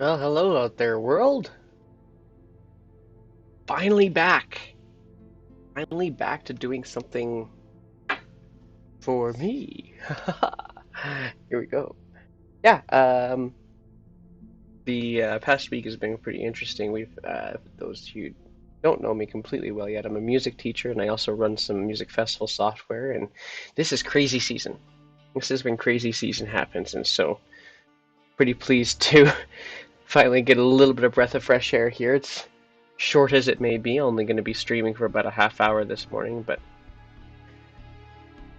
Well, hello out there, world. Finally back. Finally back to doing something for me. Here we go. Yeah, the past week has been pretty interesting. Those who don't know me completely well yet, I'm a music teacher and I also run some music festival software. And this is crazy season. This is when crazy season happens, and so pretty pleased to finally get a little bit of breath of fresh air here. It's short as it may be, only going to be streaming for about a half hour this morning, but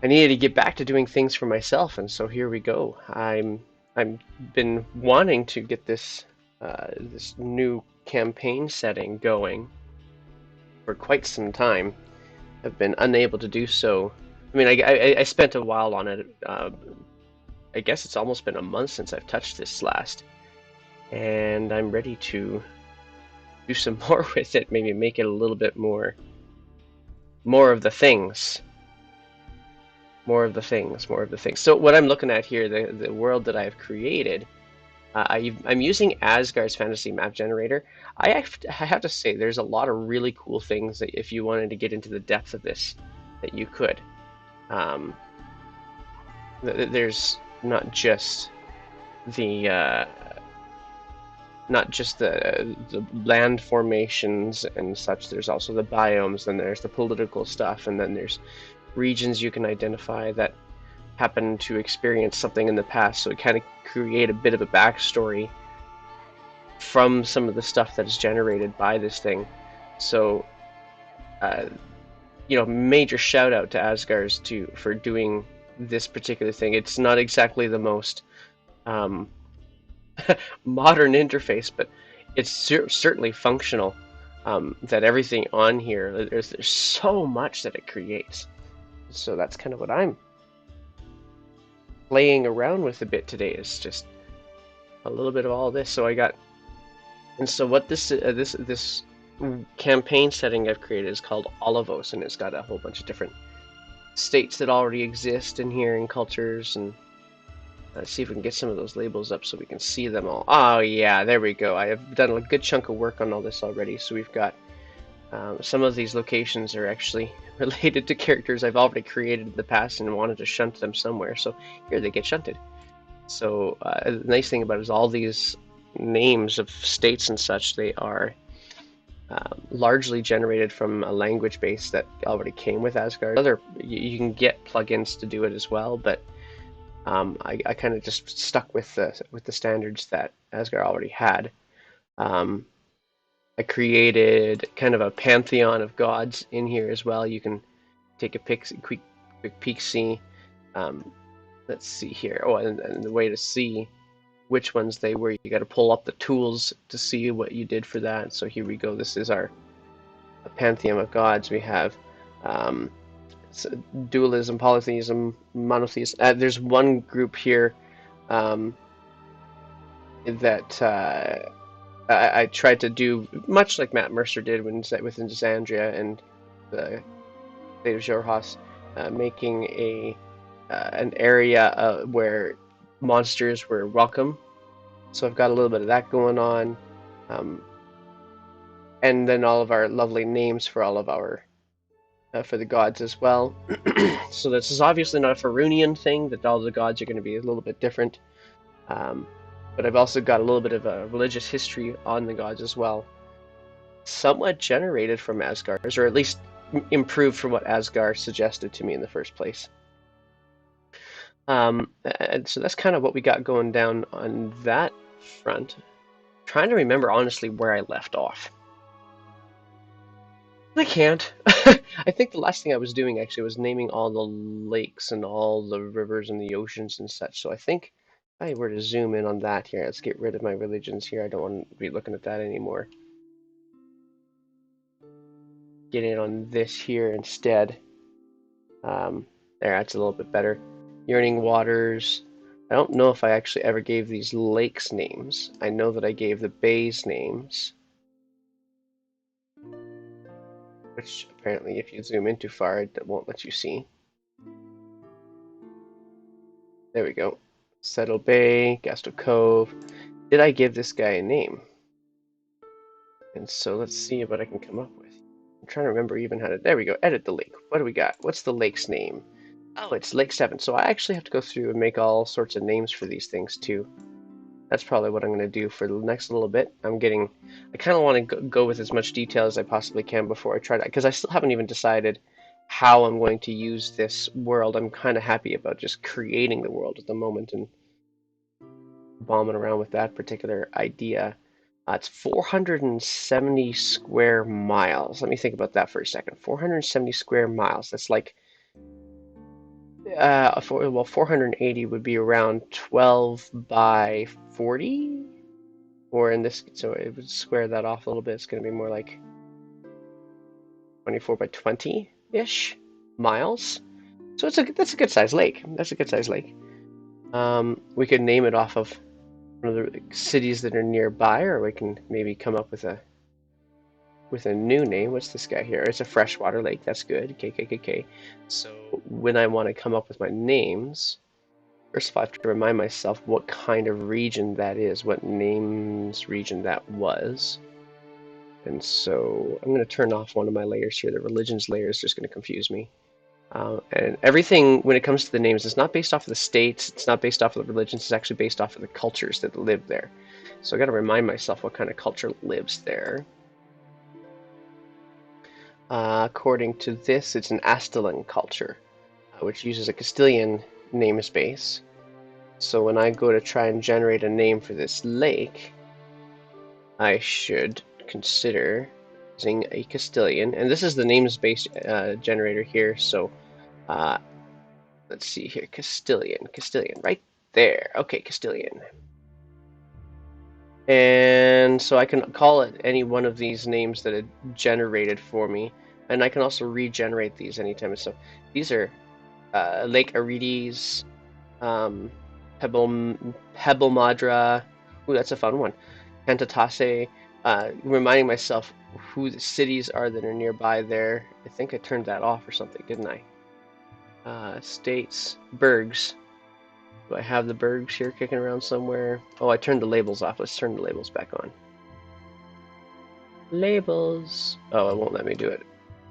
I needed to get back to doing things for myself, and so here we go. I'm been wanting to get this new campaign setting going for quite some time. I've been unable to do so. I mean, I spent a while on it. I guess it's almost been a month since I've touched this last, and I'm ready to do some more with it. Maybe make it a little bit more of the things. More of the things. So what I'm looking at here, the world that I've created, I'm using Asgard's fantasy map generator. I have to say, there's a lot of really cool things that if you wanted to get into the depth of this, that you could. Um, there's the uh, not just the land formations and such. There's also the biomes, and there's the political stuff, and then there's regions you can identify that happen to experience something in the past. So it kind of create a bit of a backstory from some of the stuff that is generated by this thing. So, uh, major shout out to Asgars for doing this particular thing. It's not exactly the most um, modern interface, but it's certainly functional. That everything on here, there's so much that it creates. So that's kind of what I'm playing around with a bit today. Is just a little bit of all this. And so what this campaign setting I've created is called Olivos, and it's got a whole bunch of different states that already exist in here and cultures. And let's see if we can get some of those labels up so we can see them all. Oh yeah, there we go. I have done a good chunk of work on all this already. So we've got some of these locations are actually related to characters I've already created in the past and wanted to shunt them somewhere. So here they get shunted. So the nice thing about it is all these names of states and such, they are largely generated from a language base that already came with Asgard. You can get plugins to do it as well, but I kind of just stuck with the standards that Asgard already had. I created kind of a pantheon of gods in here as well. You can take a quick peek see. Let's see here. Oh, and the way to see which ones they were, you got to pull up the tools to see what you did for that. So here we go. This is our pantheon of gods. We have dualism, polytheism, monotheism. There's one group here that I tried to do much like Matt Mercer did within Zandria and the state of Jorhas, making an area where monsters were welcome. So I've got a little bit of that going on, and then all of our lovely names for all of our for the gods as well. So this is obviously not a Farunian thing, that all the gods are going to be a little bit different. But I've also got a little bit of a religious history on the gods as well. Somewhat generated from Asgard, or at least improved from what Asgard suggested to me in the first place. And so that's kind of what we got going down on that front. I'm trying to remember honestly where I left off. I can't. I think the last thing I was doing actually was naming all the lakes and all the rivers and the oceans and such. So I think if I were to zoom in on that here, let's get rid of my religions here. I don't want to be looking at that anymore. Get in on this here instead. There, that's a little bit better. Yearning Waters. I don't know if I actually ever gave these lakes names. I know that I gave the bays names, which apparently if you zoom in too far, it won't let you see. There we go. Settle Bay, Gasto Cove, Did I give this guy a name? And so let's see what I can come up with. I'm trying to remember even how to, there we go, edit the lake. What do we got? What's the lake's name? Oh, it's Lake 7. So I actually have to go through and make all sorts of names for these things too. That's probably what I'm going to do for the next little bit. I kind of want to go with as much detail as I possibly can before I try to, because I still haven't even decided how I'm going to use this world. I'm kind of happy about just creating the world at the moment and bombing around with that particular idea. It's 470 square miles. Let me think about that for a second. 470 square miles. That's like, 480 would be around 12 by 40, or in this, so it would square that off a little bit. It's going to be more like 24 by 20-ish miles. So that's a good sized lake. That's a good sized lake. We could name it off of one of the cities that are nearby, or we can maybe come up with a new name. What's this guy here? It's a freshwater lake. That's good. KKKK. So when I want to come up with my names, first of all, I have to remind myself what kind of region that is, what names region that was. And so I'm going to turn off one of my layers here. The religions layer is just going to confuse me. And everything, when it comes to the names, is not based off of the states. It's not based off of the religions. It's actually based off of the cultures that live there. So I got to remind myself what kind of culture lives there. According to this, it's an Aztlan culture, which uses a Castilian namespace. So when I go to try and generate a name for this lake, I should consider using a Castilian. And this is the namespace generator here. So let's see here. Castilian, right there. Okay, Castilian. And so I can call it any one of these names that it generated for me. And I can also regenerate these anytime. So these are Lake Arides, Pebble Madra. Ooh, that's a fun one. Cantatase. Reminding myself who the cities are that are nearby there. I think I turned that off or something, didn't I? States, Bergs. Do I have the Bergs here kicking around somewhere? Oh, I turned the labels off. Let's turn the labels back on. Labels. Oh, it won't let me do it.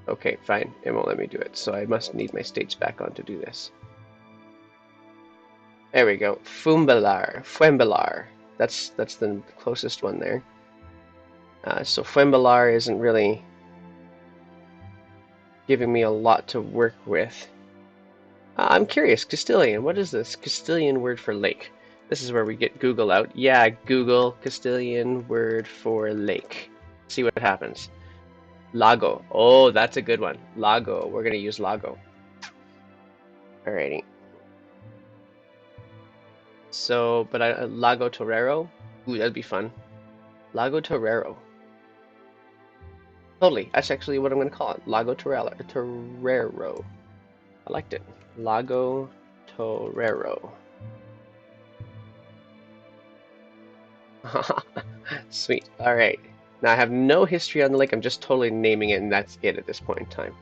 Okay, fine. It won't let me do it. So I must need my states back on to do this. There we go. Fuembelar. That's the closest one there. So Fuembelar isn't really giving me a lot to work with. I'm curious, Castilian. What is this Castilian word for lake? This is where we get Google out. Yeah, Google Castilian word for lake. See what happens. Lago. Oh, that's a good one. Lago. We're going to use Lago. Alrighty. So, but Lago Torero. Ooh, that'd be fun. Lago Torero. Totally. That's actually what I'm going to call it. Lago Torero. I liked it. Lago Torero. Sweet. All right. Now I have no history on the lake. I'm just totally naming it, and that's it at this point in time.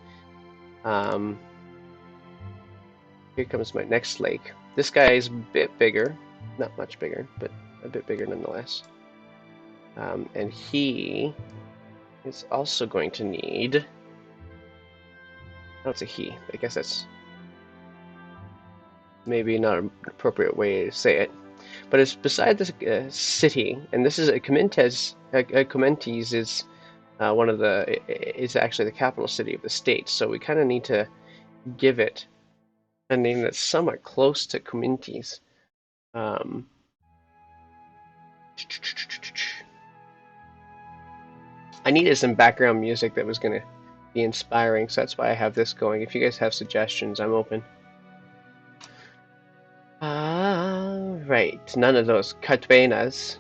Here comes my next lake. This guy is a bit bigger. Not much bigger, but a bit bigger nonetheless. And he is also going to need... Oh, it's a he. I guess that's maybe not an appropriate way to say it. But it's beside this city, and this is Comentes. Comentes is one of the. It's actually the capital city of the state. So we kind of need to give it a name that's somewhat close to Comentes. I needed some background music that was going to be inspiring, so that's why I have this going. If you guys have suggestions, I'm open. Right, none of those. Catuenas.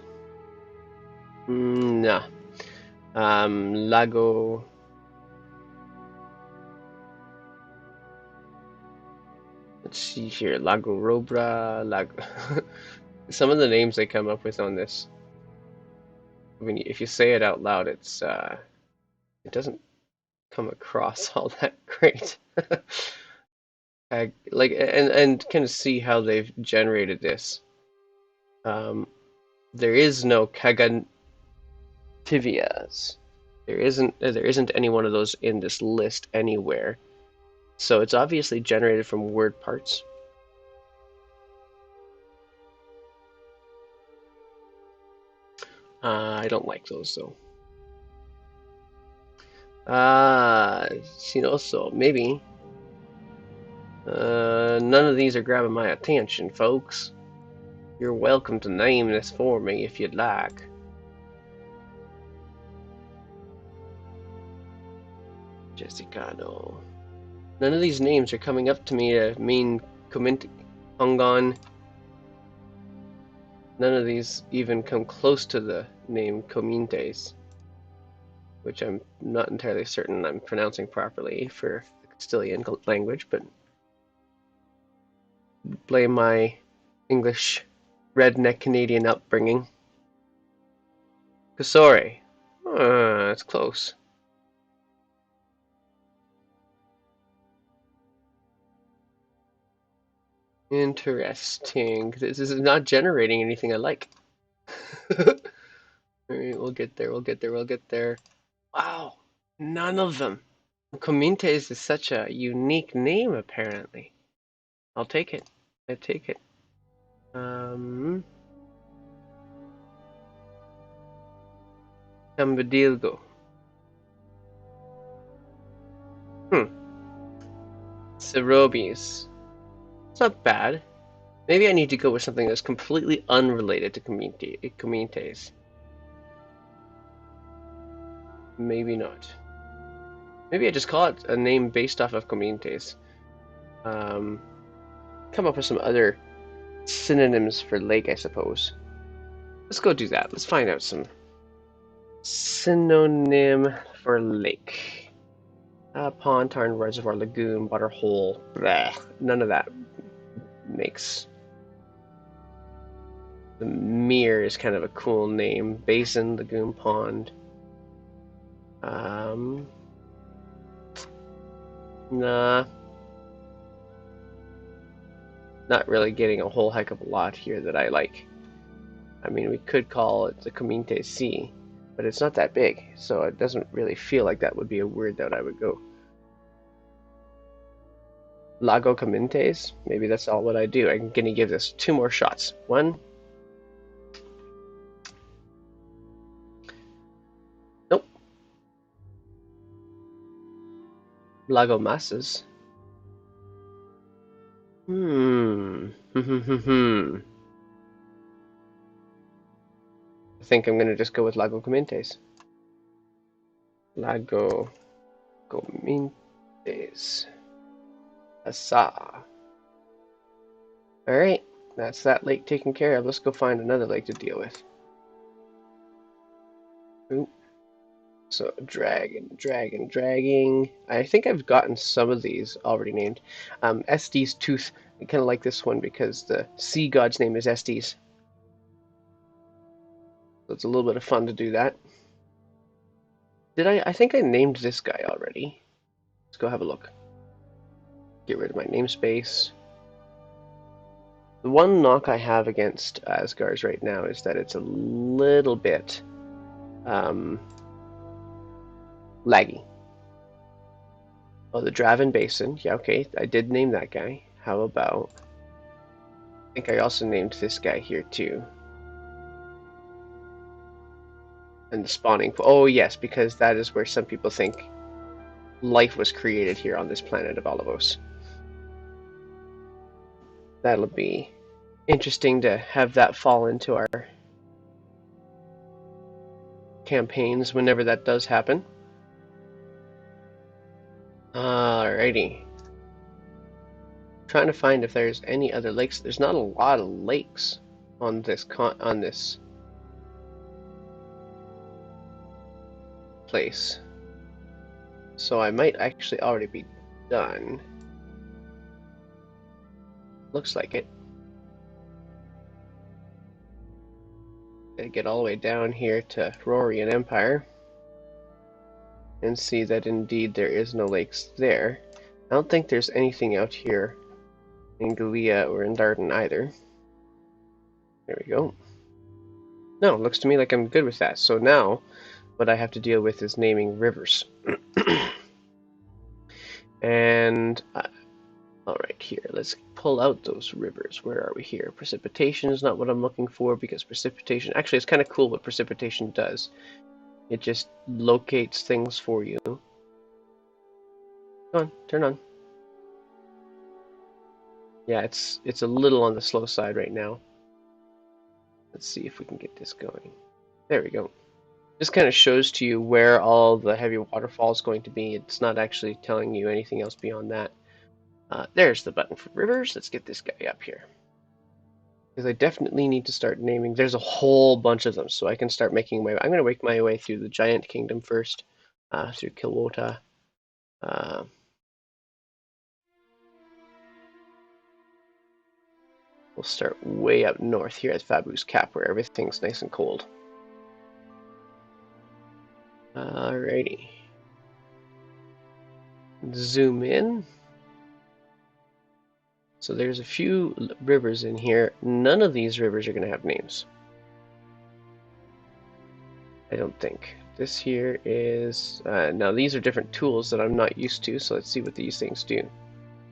No. Lago. Let's see here. Lago Robra. Lago. Some of the names they come up with on this. I mean, if you say it out loud, it doesn't come across all that great. Like and kind of see how they've generated this. There is no Cagativias. There isn't any one of those in this list anywhere. So it's obviously generated from word parts. I don't like those though. Sinoso, maybe. None of these are grabbing my attention, folks. You're welcome to name this for me if you'd like. Jessicano. None of these names are coming up to me to mean Hongon. None of these even come close to the name Comintes, which I'm not entirely certain I'm pronouncing properly for the Castilian language, but blame my English redneck Canadian upbringing. Kasore. That's close. Interesting. This is not generating anything I like. Alright, we'll get there, we'll get there, we'll get there. Wow, none of them. Comintes is such a unique name, apparently. I'll take it. I take it. Cambadilgo. Cerobes. It's not bad. Maybe I need to go with something that's completely unrelated to Comintes. Maybe not. Maybe I just call it a name based off of Comintes. Come up with some other synonyms for lake, I suppose. Let's go do that. Let's find out some synonym for lake. Pond, tarn, reservoir, lagoon, water hole. Bleh. None of that makes. The mere is kind of a cool name. Basin, lagoon, pond. Nah. Not really getting a whole heck of a lot here that I like. I mean, we could call it the Cominte Sea, but it's not that big, so it doesn't really feel like that would be a word that I would go. Lago Comintes? Maybe that's all what I do. I'm gonna give this 2 more shots. 1. Nope. Lago Masses. I think I'm gonna just go with Lago Comintes. Lago Comintes. Asa. Alright, that's that lake taken care of. Let's go find another lake to deal with. Ooh. So, dragging. I think I've gotten some of these already named. Estes Tooth. I kind of like this one because the sea god's name is Estes. So it's a little bit of fun to do that. Did I? I think I named this guy already. Let's go have a look. Get rid of my namespace. The one knock I have against Asgars right now is that it's a little bit laggy. Oh, the Draven Basin. Yeah, okay. I did name that guy. How about... I think I also named this guy here too. And the spawning... Oh, yes, because that is where some people think life was created here on this planet of Olivos. That'll be interesting to have that fall into our campaigns whenever that does happen. Alrighty. Trying to find if there's any other lakes. There's not a lot of lakes on this place. So I might actually already be done. Looks like it. Gotta get all the way down here to Rorian Empire and see that indeed there is no lakes there. I don't think there's anything out here in Gallia or in Darden either. There we go. No, it looks to me like I'm good with that. So now what I have to deal with is naming rivers. And all right, here, let's pull out those rivers. Where are we here? Precipitation is not what I'm looking for because precipitation, actually, it's kind of cool what precipitation does. It just locates things for you. Come on, turn on. Yeah, it's a little on the slow side right now. Let's see if we can get this going. There we go. This kind of shows to you where all the heavy waterfall is going to be. It's not actually telling you anything else beyond that. There's the button for rivers. Let's get this guy up here. Because I definitely need to start naming. There's a whole bunch of them, so I can start making my way. I'm going to make my way through the Giant Kingdom first, through Kilwota. Uh, we'll start way up north here at Fabu's Cap, where everything's nice and cold. Alrighty. Zoom in. So there's a few rivers in here. None of these rivers are going to have names. I don't think. This here is... now these are different tools that I'm not used to, so let's see what these things do.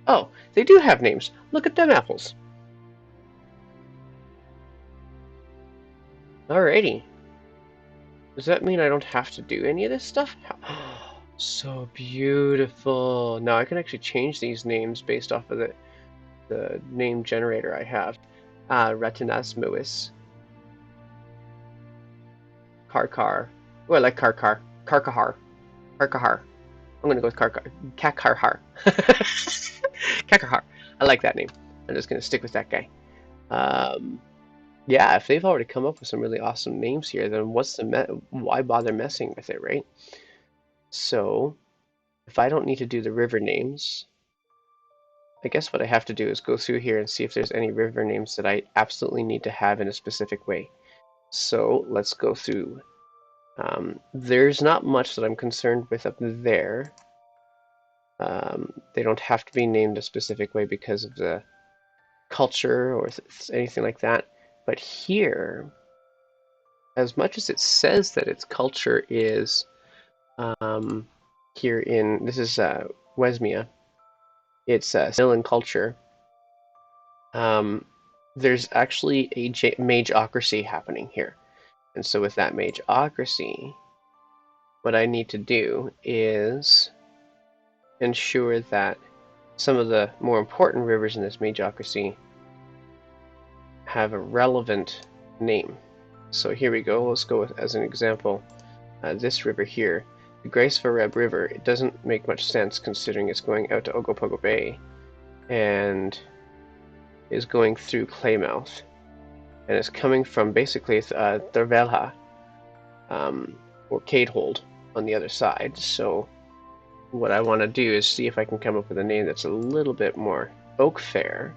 Oh, they do have names. Look at them apples. Alrighty. Does that mean I don't have to do any of this stuff? So beautiful. Now I can actually change these names based off of the name generator I have. Retinasmuis. Karkar. Oh, I like Karkar. Karkahar. Karkahar. I'm gonna go with Karkar. Kakarhar. Kakarhar. I like that name. I'm just gonna stick with that guy. Yeah, if they've already come up with some really awesome names here, then why bother messing with it, right? So, if I don't need to do the river names, I guess what I have to do is go through here and see if there's any river names that I absolutely need to have in a specific way. So, let's go through. There's not much that I'm concerned with up there. They don't have to be named a specific way because of the culture or anything like that. But here, as much as it says that its culture is here in, this is Wesmia, it's Sicilian culture, there's actually a mageocracy happening here. And so with that mageocracy, what I need to do is ensure that some of the more important rivers in this mageocracy have a relevant name. So here we go. Let's go with, as an example, this river here. The Gracefareb River, it doesn't make much sense considering it's going out to Ogopogo Bay and is going through Claymouth. And it's coming from basically Thurvelha, or Cadehold on the other side. So what I want to do is see if I can come up with a name that's a little bit more Oak Fair.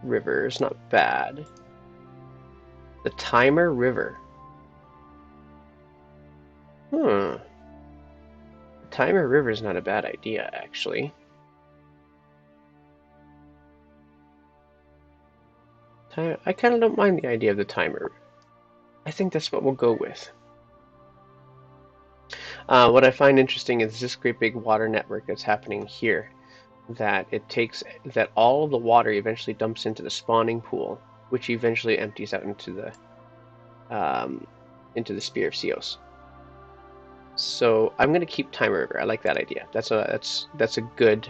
River is not bad. The Timer River. The Timer River is not a bad idea, actually. I kind of don't mind the idea of the Timer. I think that's what we'll go with. What I find interesting is this great big water network that's happening here. That all of the water eventually dumps into the spawning pool, which eventually empties out into the Spear of Seos. So I'm going to keep Timer River. I like that idea. That's a good,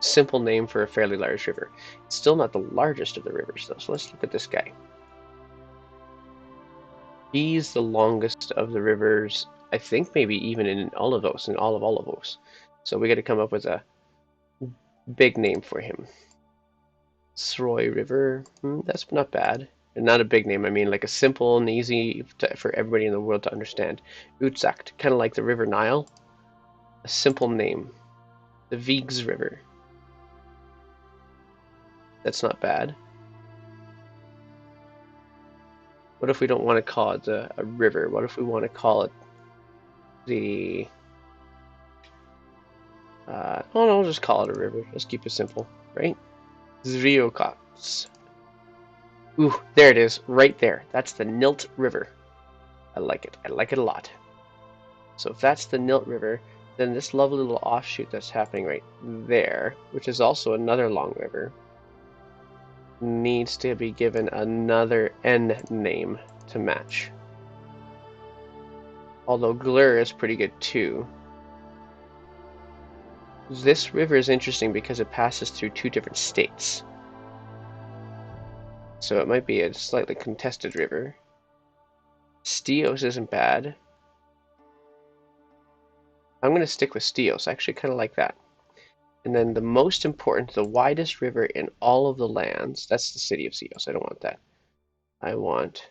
simple name for a fairly large river. It's still not the largest of the rivers, though. So let's look at this guy. He's the longest of the rivers, I think maybe even in all of Olivos. So we got to come up with a big name for him. Sroy River, that's not bad. Not a big name, I mean like a simple and easy for everybody in the world to understand. Utsakt, kind of like the River Nile. A simple name. The Vigs River. That's not bad. What if we don't want to call it a river? What if we want to call it the... oh no, we'll just call it a river. Let's keep it simple, right? Zriokots. Ooh, there it is, right there. That's the Nilt River. I like it. I like it a lot. So if that's the Nilt River, then this lovely little offshoot that's happening right there, which is also another long river, needs to be given another N name to match. Although Glur is pretty good too. This river is interesting because it passes through two different states. So it might be a slightly contested river. Stios isn't bad. I'm going to stick with Stios. I actually kind of like that. And then the most important, the widest river in all of the lands, that's the city of Stios. I don't want that. I want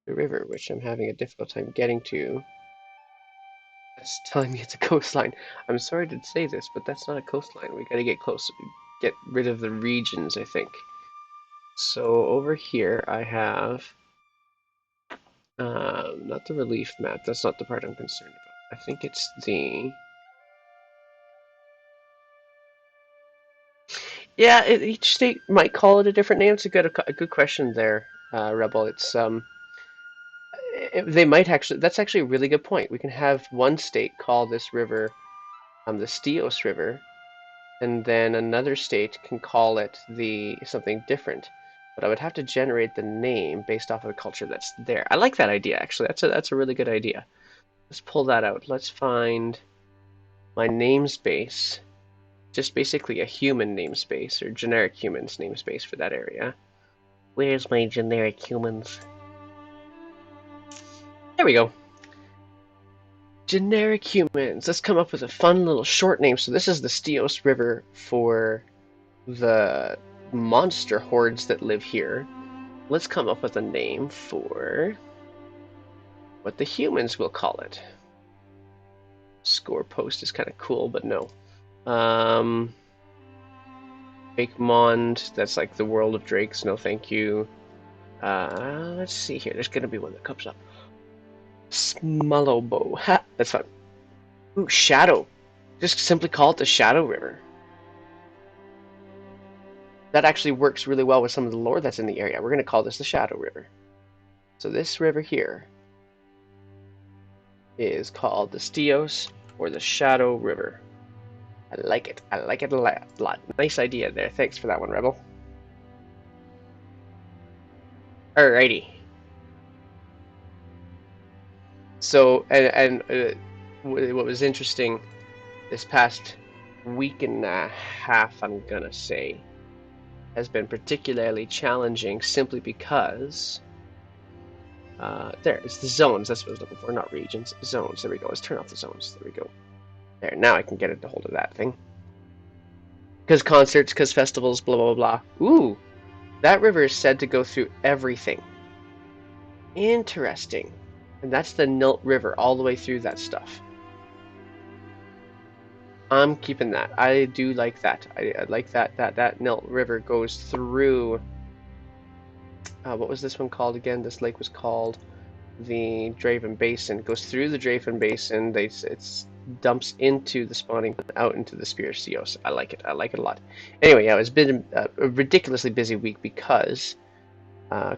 the river, which I'm having a difficult time getting to. It's telling me it's a coastline. I'm sorry to say this, but that's not a coastline. We got to get close. Get rid of the regions, I think. So over here I have not the relief map. That's not the part I'm concerned about. I think it's the yeah. Each state might call it a different name. It's a good question there, Rebel. It's they might actually. That's actually a really good point. We can have one state call this river the Stios River, and then another state can call it the something different. But I would have to generate the name based off of the culture that's there. I like that idea actually. That's a really good idea. Let's pull that out. Let's find my namespace. Just basically a human namespace or generic humans namespace for that area. Where's my generic humans? There we go. Generic humans. Let's come up with a fun little short name. So this is the Stios River for the monster hordes that live here. Let's come up with a name for what the humans will call it. Score post is kind of cool, but no. Bakemond, that's like the world of drakes. No, thank you. Let's see here. There's gonna be one that comes up. Smallowbow. Ha! That's fun. Ooh, Shadow. Just simply call it the Shadow River. That actually works really well with some of the lore that's in the area. We're gonna call this the Shadow River. So this river here is called the Stios or the Shadow River. I like it. I like it a lot. Nice idea there. Thanks for that one, Rebel. Alrighty. So, what was interesting this past week and a half, I'm gonna say, has been particularly challenging simply because there, it's the zones. That's what I was looking for, not regions. Zones. There we go. Let's turn off the zones. There we go. There, now I can get a hold of that thing. Because concerts, because festivals, blah, blah, blah. Ooh, that river is said to go through everything. Interesting. And that's the Nilt River, all the way through that stuff. I'm keeping that. I do like that. I like that Nilt River goes through... what was this one called again? This lake was called the Draven Basin. It goes through the Draven Basin. It's dumps into the spawning, out into the Spear of Seos. I like it. I like it a lot. Anyway, yeah, it's been a ridiculously busy week because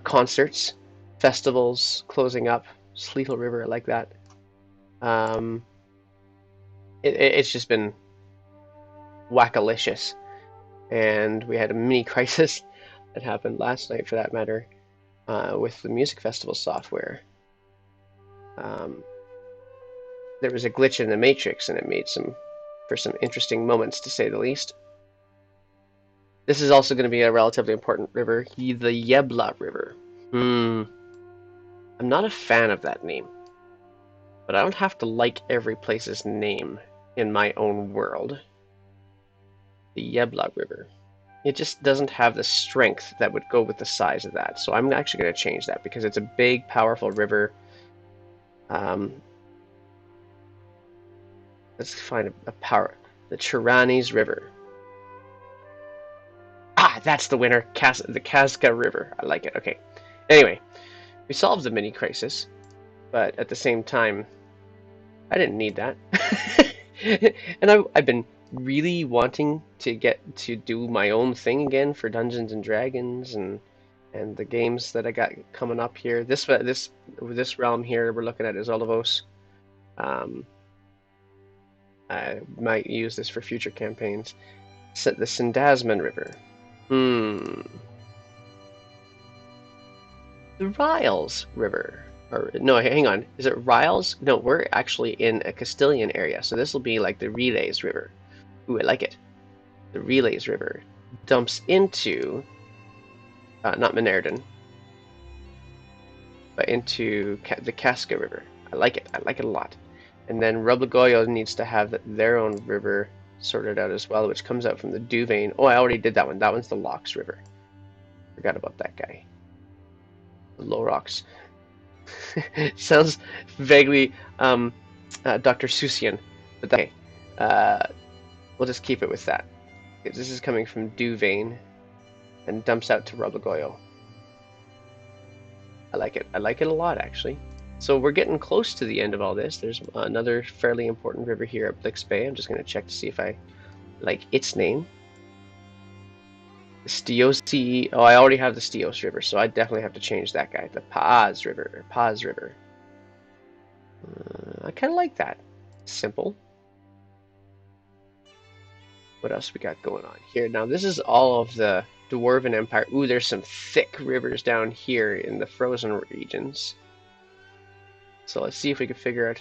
concerts, festivals closing up, Sleetle River, I like that. It's just been wackalicious. And we had a mini crisis that happened last night, for that matter, with the music festival software. There was a glitch in the matrix, and it made for some interesting moments, to say the least. This is also going to be a relatively important river, the Yebla River. I'm not a fan of that name, but I don't have to like every place's name in my own world. The Yebla River. It just doesn't have the strength that would go with the size of that. So I'm actually going to change that because it's a big, powerful river. Let's find a power. The Chiranis River. Ah, that's the winner. The Kazka River. I like it. Okay. Anyway, we solved the mini crisis, but at the same time, I didn't need that. And I've been really wanting to get to do my own thing again for Dungeons and Dragons, and And the games that I got coming up here, this realm here we're looking at is Olivos. Um, I might use this for future campaigns. The Sindasman River. The Riles River. Or no, hang on. Is it Riles? No, we're actually in a Castilian area, so this will be like the Relays River. Ooh, I like it. The Relays River dumps into not Menardon, but into the Casca River. I like it. I like it a lot. And then Roblegoyo needs to have their own river sorted out as well, which comes out from the Duvain. Oh, I already did that one. That one's the Locks River. Forgot about that guy. The Low Rocks. Sounds vaguely Dr. Seussian, but okay. We'll just keep it with that. This is coming from Duvain and dumps out to Roblegoyo. I like it. I like it a lot, actually. So we're getting close to the end of all this. There's another fairly important river here at Blix Bay. I'm just going to check to see if I like its name. The Stiosi. Oh, I already have the Stios River, so I definitely have to change that guy. The Paz River. Paz River. I kind of like that. Simple. What else we got going on here? Now, this is all of the Dwarven Empire. Ooh, there's some thick rivers down here in the frozen regions. So let's see if we can figure out.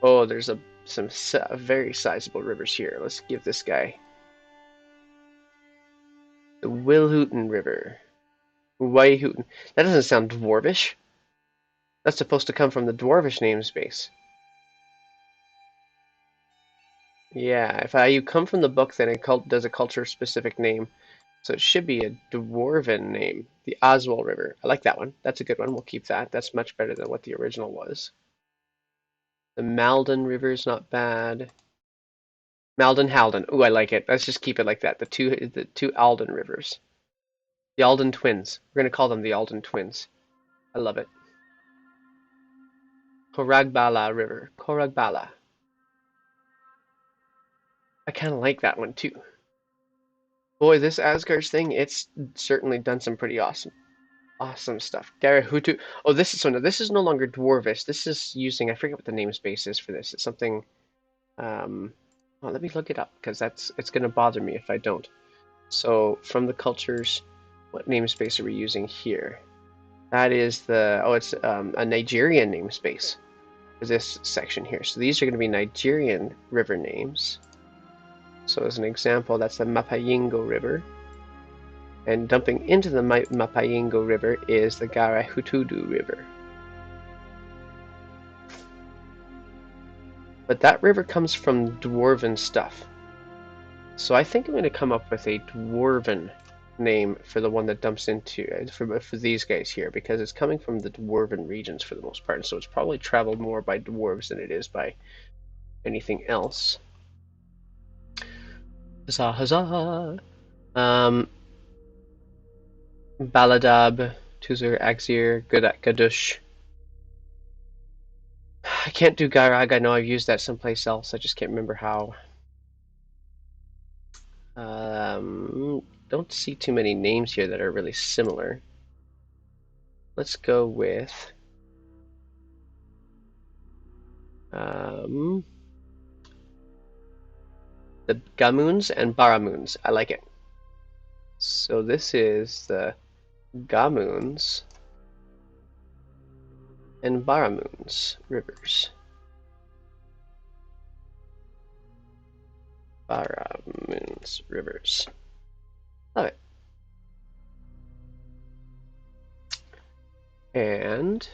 Oh, there's some very sizable rivers here. Let's give this guy the Wilhooten River. Wyhooten. That doesn't sound dwarvish. That's supposed to come from the dwarvish namespace. Yeah, if you come from the book, then it does a culture-specific name. So it should be a dwarven name. The Oswald River. I like that one. That's a good one. We'll keep that. That's much better than what the original was. The Malden River is not bad. Malden Halden. Ooh, I like it. Let's just keep it like that. The two Alden rivers. The Alden twins. We're gonna call them the Alden twins. I love it. Koragbala River. Koragbala. I kind of like that one too. Boy, this Asgard's thing, it's certainly done some pretty awesome stuff. Garahutu. Oh, this is no longer Dwarvish. This is using, I forget what the namespace is for this. It's something oh, let me look it up because it's gonna bother me if I don't. So from the cultures, what namespace are we using here? That is it's a Nigerian namespace for this section here. So these are going to be Nigerian river names. So as an example, that's the Mapayingo River. And dumping into the Mapayingo River is the Garahutudu River. But that river comes from dwarven stuff. So I think I'm going to come up with a dwarven name for the one that dumps into for these guys here, because it's coming from the dwarven regions for the most part, and so it's probably traveled more by dwarves than it is by anything else. Huzzah, huzzah! Baladab, Tuzur, Axir, Gadush. I can't do Gairag. I know I've used that someplace else. I just can't remember how. Don't see too many names here that are really similar. Let's go with the Gamoons and Baramoons. I like it. So this is the Gamoons and Baramoons rivers. Baramoons rivers. Love it. And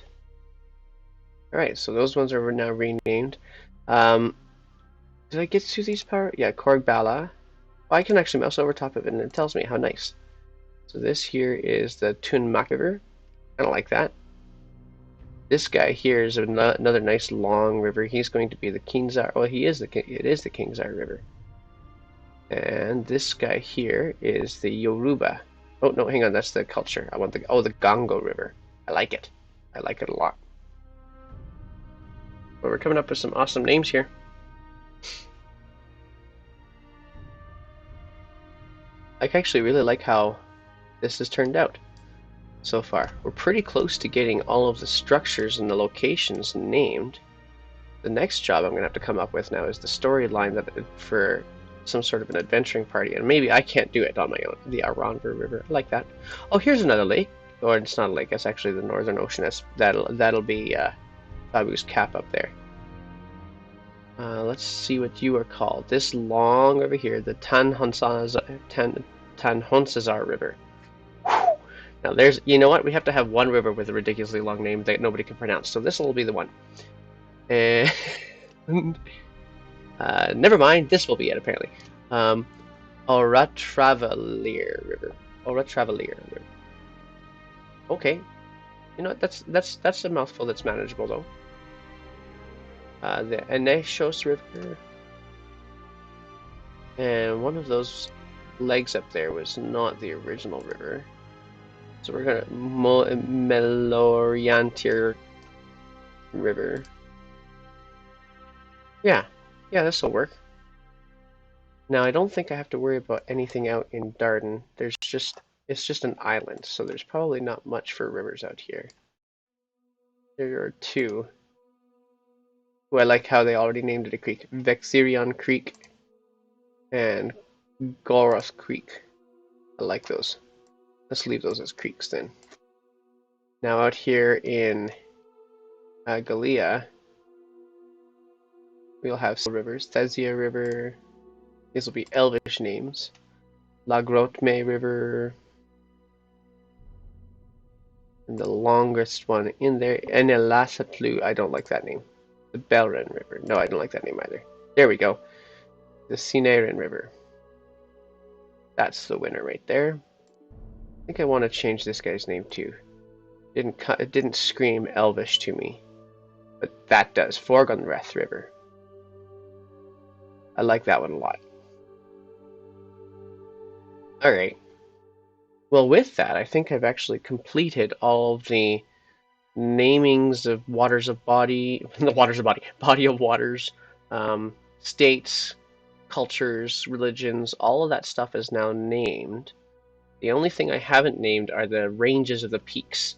alright, so those ones are now renamed. Did I get to these power? Yeah, Korgbala. Oh, I can actually mouse over top of it and it tells me how nice. So this here is the Tunmak River. I don't like that. This guy here is another nice long river. He's going to be the Kingzar. Well, it is the Kingzar River. And this guy here is the Yoruba. Oh no, hang on, that's the culture. I want the Gongo River. I like it. I like it a lot. But we're coming up with some awesome names here. I actually really like how this has turned out so far. We're pretty close to getting all of the structures and the locations named. The next job I'm going to have to come up with now is the storyline that for some sort of an adventuring party, and maybe I can't do it on my own. The Aranver River, I like that. Oh, here's another lake. Or it's not a lake. It's actually the Northern Ocean. That'll be Babu's Cap up there. Let's see what you are called. This long over here, the Tanhonsazar River. Now there's, you know what? We have to have one river with a ridiculously long name that nobody can pronounce. So this will be the one. And never mind, this will be it apparently. Oratravalier River. Oratravalier River. Okay. You know what? That's a mouthful that's manageable though. The Aneshos River. And one of those legs up there was not the original river. So we're gonna Meloriantir River. Yeah, this will work. Now I don't think I have to worry about anything out in Darden. It's just an island, so there's probably not much for rivers out here. There are two. Ooh, I like how they already named it a creek. Vexirion Creek and Goros Creek. I like those. Let's leave those as creeks then. Now out here in Gallia, we'll have some rivers. Thesia River. These will be Elvish names. La Grotme River. And the longest one in there, Enelasatlu. I don't like that name. The Belren River. No, I don't like that name either. There we go. The Sinaren River. That's the winner right there. I think I want to change this guy's name too. It didn't scream Elvish to me, but that does. Forgonreth River. I like that one a lot. All right. Well, with that, I think I've actually completed all of the namings of waters of body, the waters of body, body of waters, states, cultures, religions. All of that stuff is now named. The only thing I haven't named are the ranges of the peaks.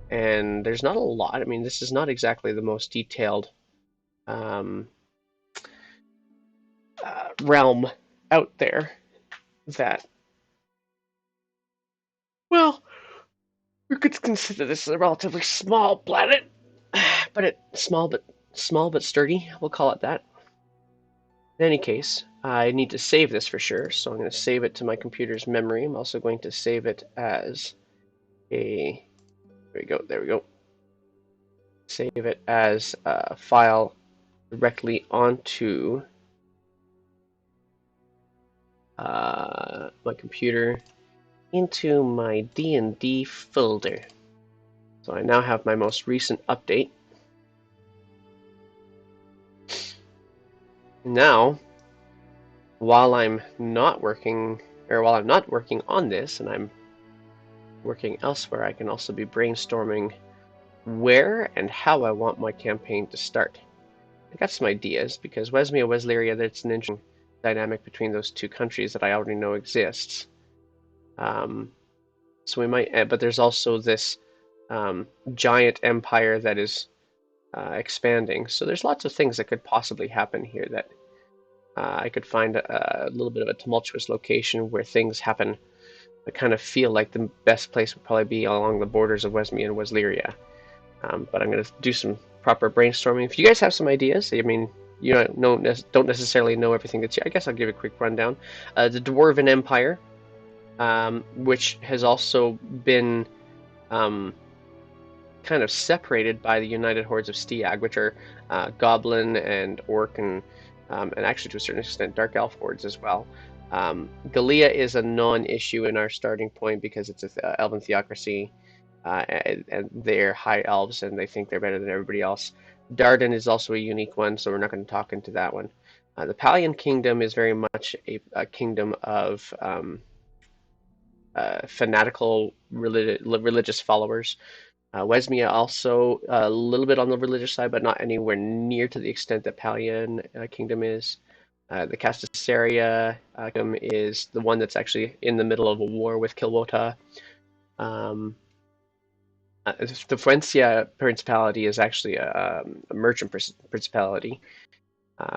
And there's not a lot. I mean, this is not exactly the most detailed realm out there that, well, we could consider this a relatively small planet, but small but sturdy. We'll call it that. In any case, I need to save this for sure, so I'm going to save it to my computer's memory. I'm also going to save it as a, there we go. Save it as a file directly onto my computer into my D&D folder. So I now have my most recent update. Now, while I'm not working on this and I'm working elsewhere, I can also be brainstorming where and how I want my campaign to start. I got some ideas because Wesmia, Wesleria, that's an interesting dynamic between those two countries that I already know exists. So we might, but there's also this giant empire that is expanding. So there's lots of things that could possibly happen here that I could find a little bit of a tumultuous location where things happen. I kind of feel like the best place would probably be along the borders of Wesmia and Wesleria. But I'm going to do some proper brainstorming. If you guys have some ideas, I mean, you don't necessarily know everything that's here. I guess I'll give a quick rundown. The Dwarven Empire, which has also been kind of separated by the United Hordes of Stiag, which are Goblin and Orc and actually to a certain extent Dark Elf hordes as well. Gallia is a non-issue in our starting point because it's an elven theocracy, and they're high elves and they think they're better than everybody else. Darden is also a unique one, so we're not going to talk into that one. The Palian Kingdom is very much a kingdom of fanatical religious followers. Wesmia also a little bit on the religious side, but not anywhere near to the extent that Palian Kingdom is. The Castasaria kingdom is the one that's actually in the middle of a war with Kilwota. Um, the Fuencia Principality is actually a merchant principality.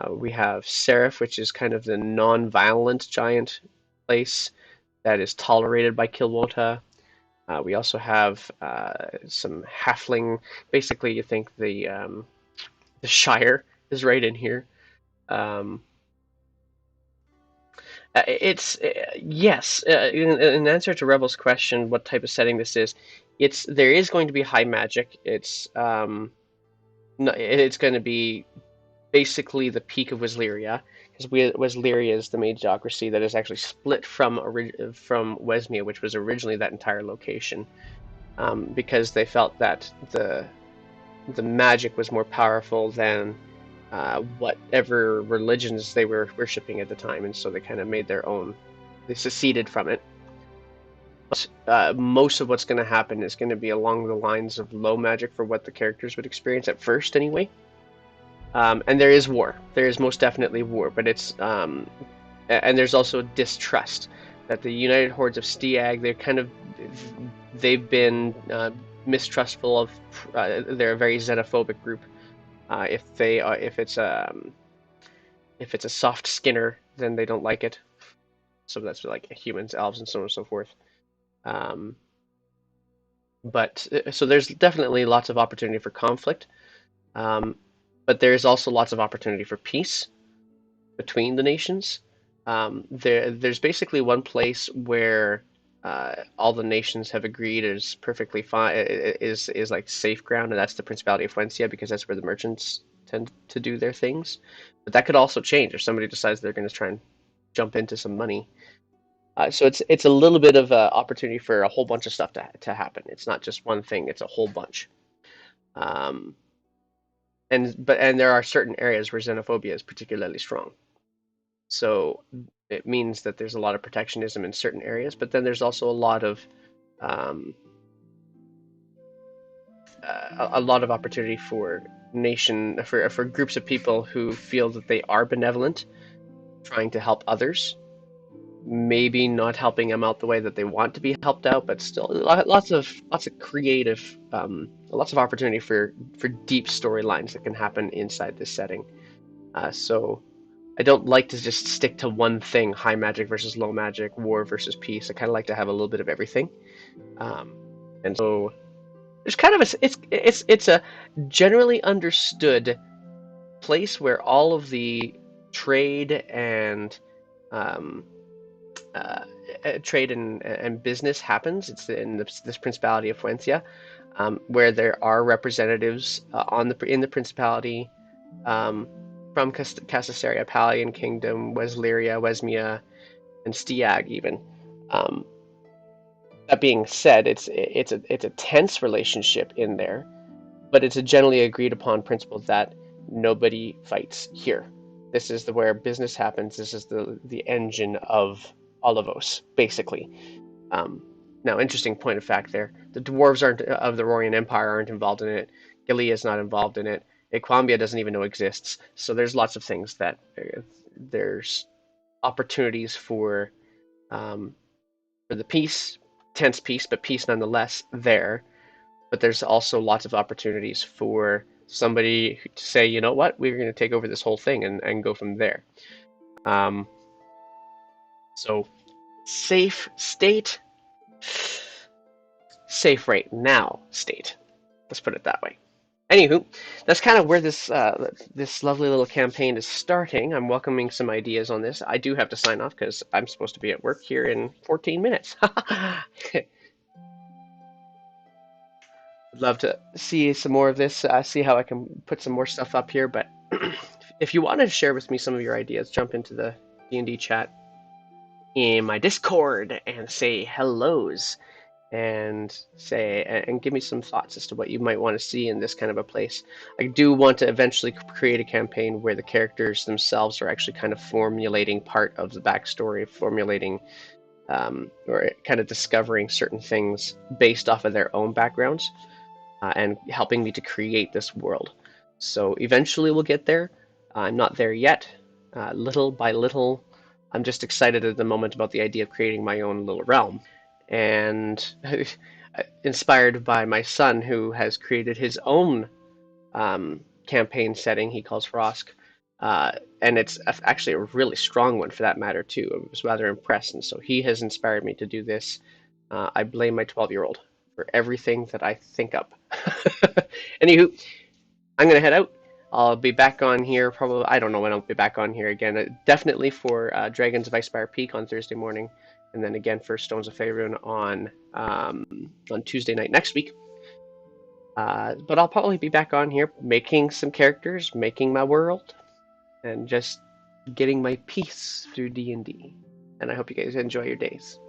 We have Seraph, which is kind of the non-violent giant place that is tolerated by Kilwota. We also have some halfling. Basically, you think the Shire is right in here. Um, it's yes. In answer to Rebel's question, what type of setting this is, there is going to be high magic. It's going to be basically the peak of Wesleria, because Wesleria is the magocracy that is actually split from Wesmia, which was originally that entire location, because they felt that the magic was more powerful than whatever religions they were worshipping at the time, and so they kind of made their own. They seceded from it. But most of what's going to happen is going to be along the lines of low magic for what the characters would experience at first, anyway. And there is war. There is most definitely war, but and there's also distrust that the United Hordes of Stiag, they've been mistrustful of. They're a very xenophobic group. If it's a soft Skinner, then they don't like it. So that's like humans, elves, and so on and so forth. Um, but so there's definitely lots of opportunity for conflict, um, but there's also lots of opportunity for peace between the nations. There's basically one place where all the nations have agreed is perfectly fine, is like safe ground, and that's the Principality of Fuencia, because that's where the merchants tend to do their things. But that could also change if somebody decides they're going to try and jump into some money. So it's a little bit of an opportunity for a whole bunch of stuff to happen. It's not just one thing; it's a whole bunch. Um, and there are certain areas where xenophobia is particularly strong. So it means that there's a lot of protectionism in certain areas, but then there's also um, a lot of opportunity for for groups of people who feel that they are benevolent, trying to help others, maybe not helping them out the way that they want to be helped out, but still lots of creative, lots of opportunity for deep storylines that can happen inside this setting. So I don't like to just stick to one thing: high magic versus low magic, war versus peace. I kind of like to have a little bit of everything. Um, and so there's kind of it's a generally understood place where all of the trade and um, uh, trade and business happens. It's in this Principality of Fuencia, where there are representatives in the Principality, um, from Casasaria, Palian Kingdom, Wesleria, Wesmia, and Stiag even. Um, that being said, it's a tense relationship in there, but it's a generally agreed upon principle that nobody fights here. This is where business happens. This is the engine of Olivos, basically. Um, Now, interesting point of fact there: the dwarves aren't of the Rorian Empire aren't involved in it. Gilead is not involved in it. Equambia doesn't even know exists. So there's lots of things that there's opportunities um, for the peace, tense peace, but peace nonetheless there. But there's also lots of opportunities for somebody to say, you know what, we're going to take over this whole thing and go from there. Um, so safe state, safe right now state. Let's put it that way. Anywho, that's kind of where this lovely little campaign is starting. I'm welcoming some ideas on this. I do have to sign off because I'm supposed to be at work here in 14 minutes. I'd love to see some more of this, see how I can put some more stuff up here. But if you wanted to share with me some of your ideas, jump into the D&D chat in my Discord and say hellos, and give me some thoughts as to what you might want to see in this kind of a place. I do want to eventually create a campaign where the characters themselves are actually kind of formulating part of the backstory, formulating or kind of discovering certain things based off of their own backgrounds, and helping me to create this world. So eventually we'll get there. I'm not there yet. little by little. I'm just excited at the moment about the idea of creating my own little realm. And inspired by my son, who has created his own campaign setting he calls Frosk. And it's actually a really strong one for that matter, too. I was rather impressed. And so he has inspired me to do this. I blame my 12-year-old for everything that I think up. Anywho, I'm going to head out. I'll be back on here probably. I don't know when I'll be back on here again. Definitely for Dragons of Icespire Peak on Thursday morning, and then again for Stones of Faerun on Tuesday night next week. But I'll probably be back on here making some characters, making my world, and just getting my peace through D&D. And I hope you guys enjoy your days.